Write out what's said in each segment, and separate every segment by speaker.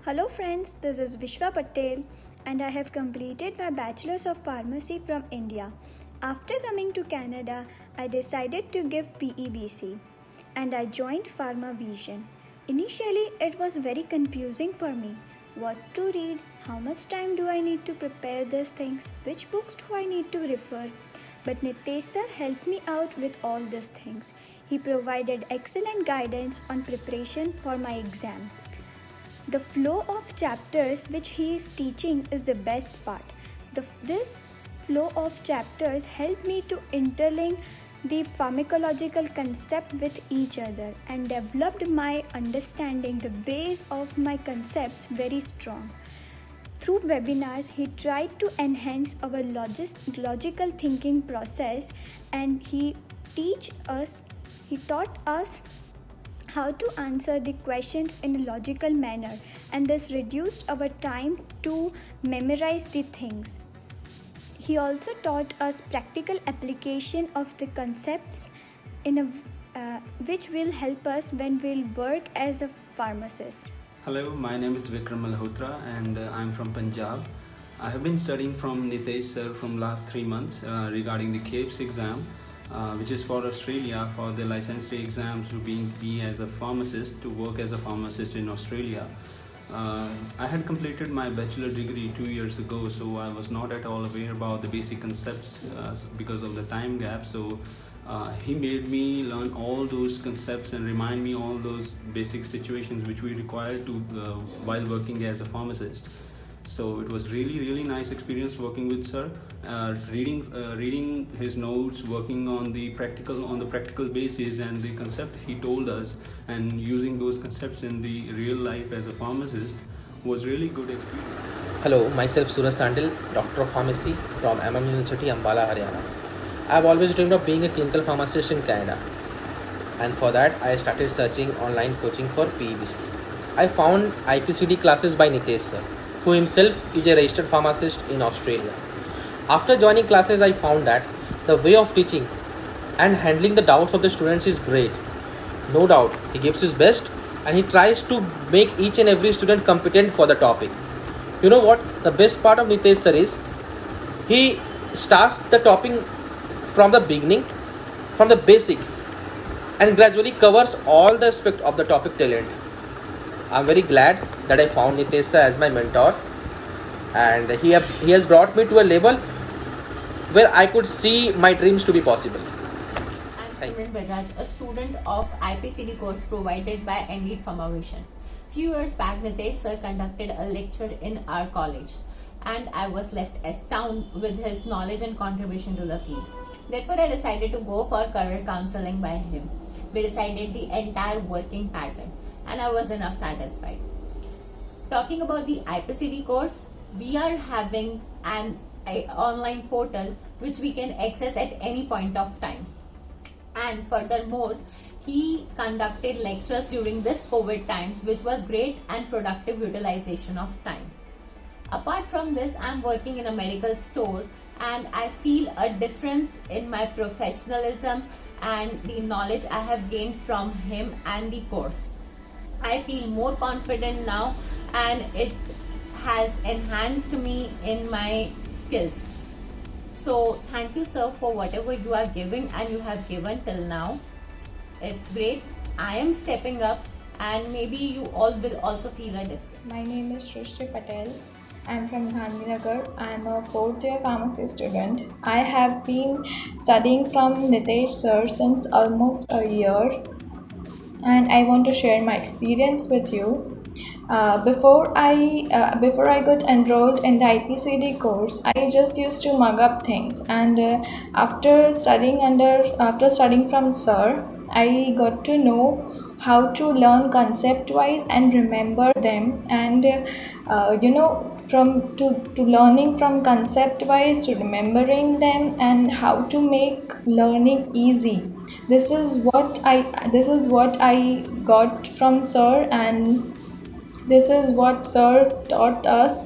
Speaker 1: Hello friends, this is Vishwa Patel and I have completed my Bachelor's of Pharmacy from India. After coming to Canada, I decided to give PEBC and I joined Pharma Vision. Initially, it was very confusing for me. What to read, how much time do I need to prepare these things, which books do I need to refer? But Nitesh sir helped me out with all these things. He provided excellent guidance on preparation for my exam. The flow of chapters which he is teaching is the best part. This flow of chapters help me to interlink the pharmacological concept with each other and developed my understanding the base of my concepts very strong. Through webinars, he tried to enhance our logical thinking process and he taught us how to answer the questions in a logical manner, and this reduced our time to memorize the things. He also taught us practical application of the concepts which will help us when we'll work as a pharmacist.
Speaker 2: Hello, my name is Vikram Malhotra and I'm from Punjab. I have been studying from Nitesh sir from last 3 months regarding the CAPES exam, which is for Australia, for the licensure exams to be as a pharmacist, to work as a pharmacist in Australia. I had completed my bachelor degree 2 years ago, so I was not at all aware about the basic concepts because of the time gap. So he made me learn all those concepts and remind me all those basic situations which we require to while working as a pharmacist. So it was really nice experience working with sir, reading his notes, working on the practical basis and the concept he told us, and using those concepts in the real life as a pharmacist was really good experience.
Speaker 3: Hello, myself Suraj Sandil, Doctor of Pharmacy from University, Ambala, Haryana. I have always dreamed of being a clinical pharmacist in Canada, and for that I started searching online coaching for PEBC. I found IPCD classes by Nitesh sir, who himself is a registered pharmacist in Australia. After joining classes, I found that the way of teaching and handling the doubts of the students is great. No doubt, he gives his best and he tries to make each and every student competent for the topic. You know what? The best part of Nitesh sir is he starts the topic from the beginning, from the basic, and gradually covers all the aspect of the topic till end. I'm very glad that I found Nitesh sir as my mentor, and he has brought me to a level where I could see my dreams to be possible.
Speaker 4: I'm Simran Bajaj, a student of IPCD course provided by Indeed Pharmavision. Few years back, Nitesh sir conducted a lecture in our college, and I was left astounded with his knowledge and contribution to the field. Therefore, I decided to go for career counseling by him. We decided the entire working pattern, and I was enough satisfied. Talking about the IPCD course, we are having an online portal which we can access at any point of time. And furthermore, he conducted lectures during this COVID times, which was great and productive utilization of time. Apart from this, I'm working in a medical store and I feel a difference in my professionalism and the knowledge I have gained from him and the course. I feel more confident now and it has enhanced me in my skills. So thank you sir for whatever you are giving and you have given till now. It's great. I am stepping up and maybe you all will also feel a difference.
Speaker 5: My name is Shrishti Patel. I'm from Gandhinagar. I'm a 4th year pharmacy student. I have been studying from Nitesh sir since almost a year, and I want to share my experience with you. Before I got enrolled in the IPCD course, I just used to mug up things, and after studying from sir, I got to know how to learn concept wise and remember them, and from to learning from concept wise to remembering them and how to make learning easy. This is what I got from sir, and this is what sir taught us,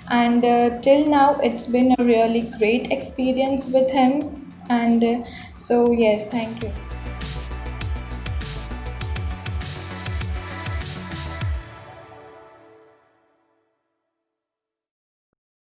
Speaker 5: and till now it's been a really great experience with him, and so yes, thank you.